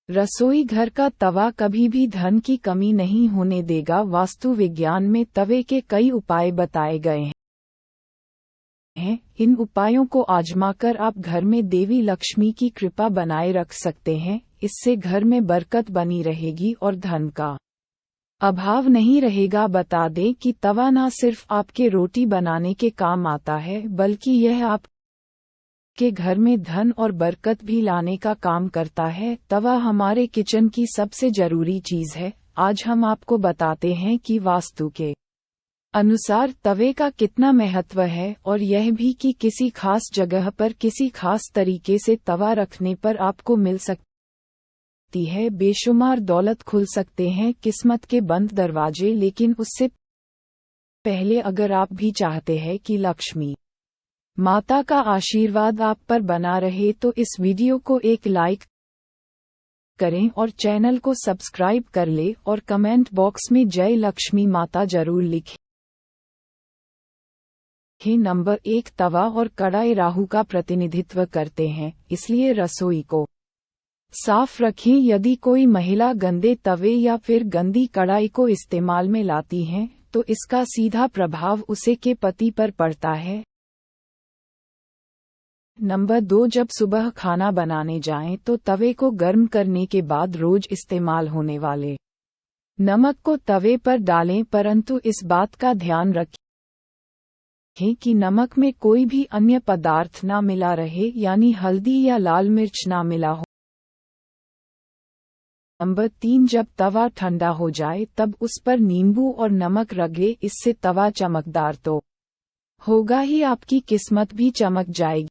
रसोई घर का तवा कभी भी धन की कमी नहीं होने देगा। वास्तु विज्ञान में तवे के कई उपाय बताए गए हैं। इन उपायों को आजमाकर आप घर में देवी लक्ष्मी की कृपा बनाए रख सकते हैं। इससे घर में बरकत बनी रहेगी और धन का अभाव नहीं रहेगा। बता दें कि तवा न सिर्फ आपके रोटी बनाने के काम आता है, बल्कि यह आप के घर में धन और बरकत भी लाने का काम करता है। तवा हमारे किचन की सबसे जरूरी चीज है। आज हम आपको बताते हैं कि वास्तु के अनुसार तवे का कितना महत्व है, और यह भी कि किसी खास जगह पर किसी खास तरीके से तवा रखने पर आपको मिल सकती है बेशुमार दौलत, खुल सकते हैं किस्मत के बंद दरवाजे। लेकिन उससे पहले अगर आप भी चाहते हैं कि लक्ष्मी माता का आशीर्वाद आप पर बना रहे, तो इस वीडियो को एक लाइक करें और चैनल को सब्सक्राइब कर ले और कमेंट बॉक्स में जय लक्ष्मी माता जरूर लिखें। नंबर 1, तवा और कढ़ाई राहु का प्रतिनिधित्व करते हैं, इसलिए रसोई को साफ रखें। यदि कोई महिला गंदे तवे या फिर गंदी कढ़ाई को इस्तेमाल में लाती है, तो इसका सीधा प्रभाव उसे के पति पर पड़ता है। नंबर 2, जब सुबह खाना बनाने जाएं तो तवे को गर्म करने के बाद रोज इस्तेमाल होने वाले नमक को तवे पर डालें, परंतु इस बात का ध्यान रखें कि नमक में कोई भी अन्य पदार्थ ना मिला रहे, यानी हल्दी या लाल मिर्च ना मिला हो। नंबर 3, जब तवा ठंडा हो जाए तब उस पर नींबू और नमक रगड़े। इससे तवा चमकदार तो होगा ही, आपकी किस्मत भी चमक जाएगी।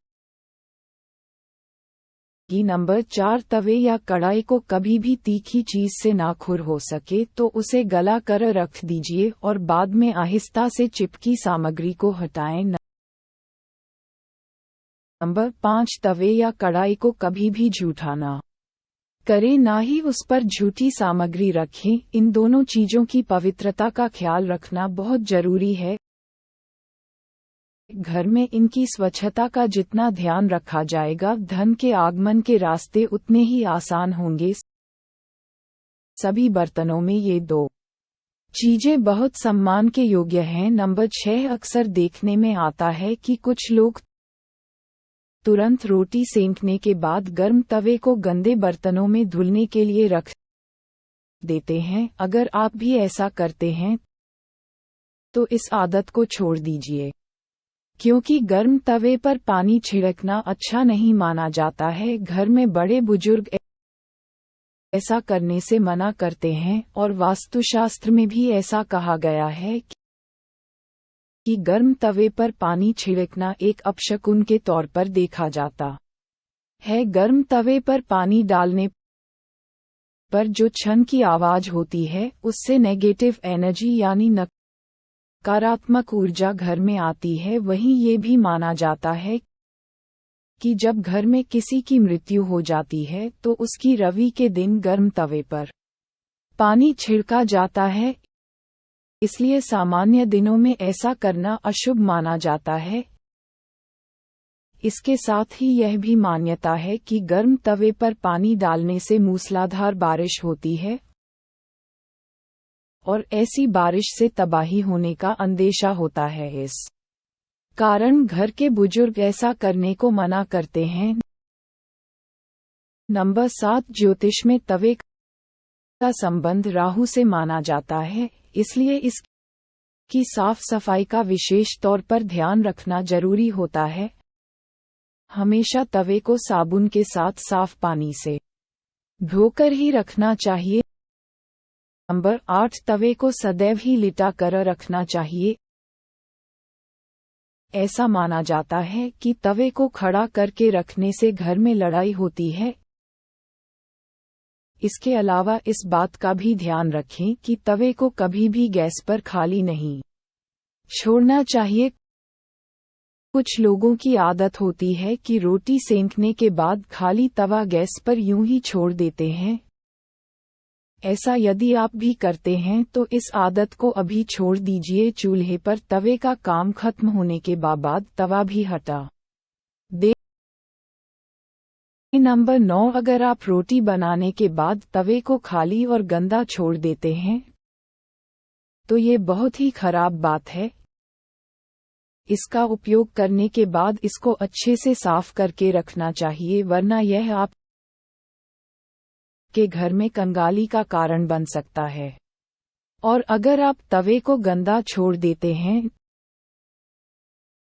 नंबर 4, तवे या कढ़ाई को कभी भी तीखी चीज से ना खुर हो सके तो उसे गला कर रख दीजिए और बाद में आहिस्ता से चिपकी सामग्री को हटाएं। नंबर 5, तवे या कढ़ाई को कभी भी झूठा ना करें, ना ही उस पर झूठी सामग्री रखें। इन दोनों चीजों की पवित्रता का ख्याल रखना बहुत जरूरी है। घर में इनकी स्वच्छता का जितना ध्यान रखा जाएगा, धन के आगमन के रास्ते उतने ही आसान होंगे। सभी बर्तनों में ये 2 चीजें बहुत सम्मान के योग्य हैं। नंबर 6, अक्सर देखने में आता है कि कुछ लोग तुरंत रोटी सेंकने के बाद गर्म तवे को गंदे बर्तनों में धुलने के लिए रख देते हैं। अगर आप भी ऐसा करते हैं तो इस आदत को छोड़ दीजिए, क्योंकि गर्म तवे पर पानी छिड़कना अच्छा नहीं माना जाता है। घर में बड़े बुजुर्ग ऐसा करने से मना करते हैं, और वास्तुशास्त्र में भी ऐसा कहा गया है कि गर्म तवे पर पानी छिड़कना एक अपशकुन के तौर पर देखा जाता है। गर्म तवे पर पानी डालने पर जो छन की आवाज होती है, उससे नेगेटिव एनर्जी यानी नकारात्मक ऊर्जा घर में आती है। वहीं ये भी माना जाता है कि जब घर में किसी की मृत्यु हो जाती है तो उसकी रवि के दिन गर्म तवे पर पानी छिड़का जाता है, इसलिए सामान्य दिनों में ऐसा करना अशुभ माना जाता है। इसके साथ ही यह भी मान्यता है कि गर्म तवे पर पानी डालने से मूसलाधार बारिश होती है, और ऐसी बारिश से तबाही होने का अंदेशा होता है। इस कारण घर के बुजुर्ग ऐसा करने को मना करते हैं। नंबर 7, ज्योतिष में तवे का संबंध राहु से माना जाता है, इसलिए इसकी साफ सफाई का विशेष तौर पर ध्यान रखना जरूरी होता है। हमेशा तवे को साबुन के साथ साफ पानी से धोकर ही रखना चाहिए। नंबर 8, तवे को सदैव ही लिटा कर रखना चाहिए। ऐसा माना जाता है कि तवे को खड़ा करके रखने से घर में लड़ाई होती है। इसके अलावा इस बात का भी ध्यान रखें कि तवे को कभी भी गैस पर खाली नहीं छोड़ना चाहिए। कुछ लोगों की आदत होती है कि रोटी सेंकने के बाद खाली तवा गैस पर यूं ही छोड़ देते हैं। ऐसा यदि आप भी करते हैं तो इस आदत को अभी छोड़ दीजिए। चूल्हे पर तवे का काम खत्म होने के बाद तवा भी हटा नंबर 9, अगर आप रोटी बनाने के बाद तवे को खाली और गंदा छोड़ देते हैं तो ये बहुत ही खराब बात है। इसका उपयोग करने के बाद इसको अच्छे से साफ करके रखना चाहिए, वरना यह आप के घर में कंगाली का कारण बन सकता है। और अगर आप तवे को गंदा छोड़ देते हैं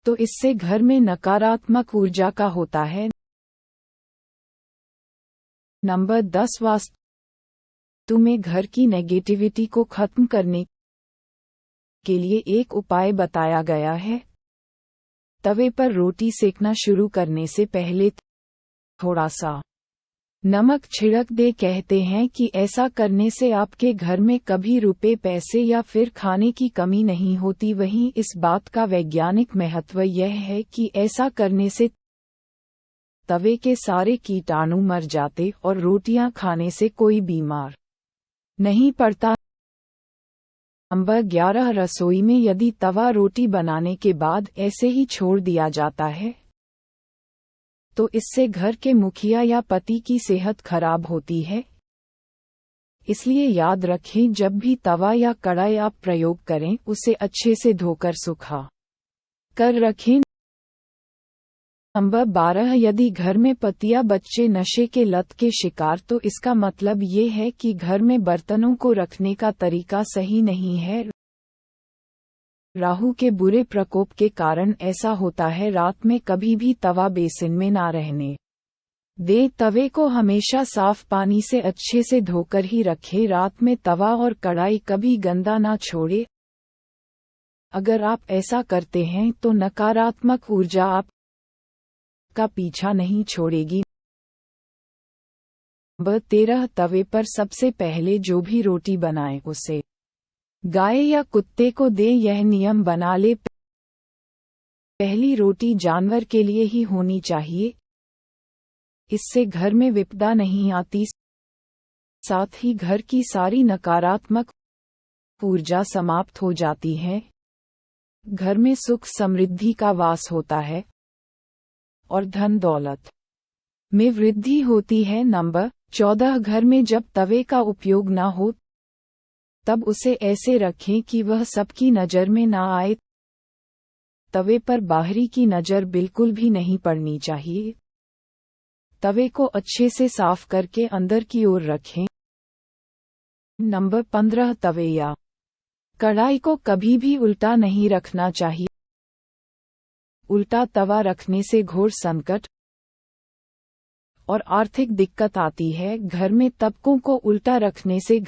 तो इससे घर में नकारात्मक ऊर्जा का होता है। नंबर 10, वास्तु में घर की नेगेटिविटी को खत्म करने के लिए एक उपाय बताया गया है। तवे पर रोटी सेकना शुरू करने से पहले थोड़ा सा नमक छिड़क दे। कहते हैं कि ऐसा करने से आपके घर में कभी रुपए, पैसे या फिर खाने की कमी नहीं होती। वहीं इस बात का वैज्ञानिक महत्व यह है कि ऐसा करने से तवे के सारे कीटाणु मर जाते और रोटियां खाने से कोई बीमार नहीं पड़ता। नंबर 11, रसोई में यदि तवा रोटी बनाने के बाद ऐसे ही छोड़ दिया जाता है तो इससे घर के मुखिया या पति की सेहत खराब होती है। इसलिए याद रखें, जब भी तवा या कढ़ाई आप प्रयोग करें उसे अच्छे से धोकर सूखा कर रखें। नंबर 12, यदि घर में पति या बच्चे नशे के लत के शिकार तो इसका मतलब ये है कि घर में बर्तनों को रखने का तरीका सही नहीं है। राहु के बुरे प्रकोप के कारण ऐसा होता है। रात में कभी भी तवा बेसिन में ना रहने दे। तवे को हमेशा साफ पानी से अच्छे से धोकर ही रखें। रात में तवा और कढ़ाई कभी गंदा ना छोड़े। अगर आप ऐसा करते हैं तो नकारात्मक ऊर्जा आप का पीछा नहीं छोड़ेगी। नंबर 13, तवे पर सबसे पहले जो भी रोटी बनाएं उसे गाय या कुत्ते को दे। यह नियम बना ले, पहली रोटी जानवर के लिए ही होनी चाहिए। इससे घर में विपदा नहीं आती, साथ ही घर की सारी नकारात्मक ऊर्जा समाप्त हो जाती है। घर में सुख समृद्धि का वास होता है और धन दौलत में वृद्धि होती है। नंबर 14, घर में जब तवे का उपयोग ना हो तब उसे ऐसे रखें कि वह सबकी नज़र में ना आए। तवे पर बाहरी की नज़र बिल्कुल भी नहीं पड़नी चाहिए। तवे को अच्छे से साफ करके अंदर की ओर रखें। नंबर 15, तवे या कढ़ाई को कभी भी उल्टा नहीं रखना चाहिए। उल्टा तवा रखने से घोर संकट और आर्थिक दिक्कत आती है। घर में तबकों को उल्टा रखने से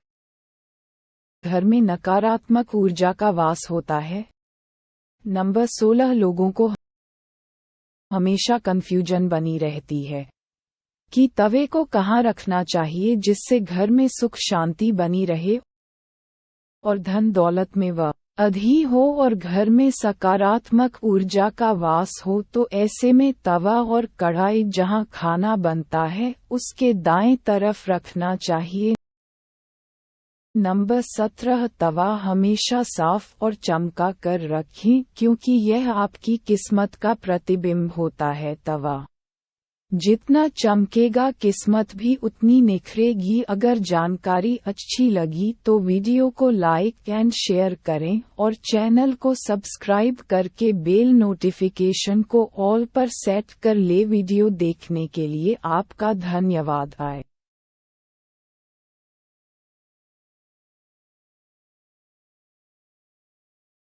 घर में नकारात्मक ऊर्जा का वास होता है। नंबर 16, लोगों को हमेशा कंफ्यूजन बनी रहती है कि तवे को कहाँ रखना चाहिए जिससे घर में सुख शांति बनी रहे और धन दौलत में वृद्धि हो और घर में सकारात्मक ऊर्जा का वास हो। तो ऐसे में तवा और कढ़ाई जहां खाना बनता है उसके दाएं तरफ रखना चाहिए। नंबर 17, तवा हमेशा साफ और चमका कर रखें क्योंकि यह आपकी किस्मत का प्रतिबिंब होता है। तवा जितना चमकेगा किस्मत भी उतनी निखरेगी। अगर जानकारी अच्छी लगी तो वीडियो को लाइक एंड शेयर करें और चैनल को सब्सक्राइब करके बेल नोटिफिकेशन को ऑल पर सेट कर ले। वीडियो देखने के लिए आपका धन्यवाद।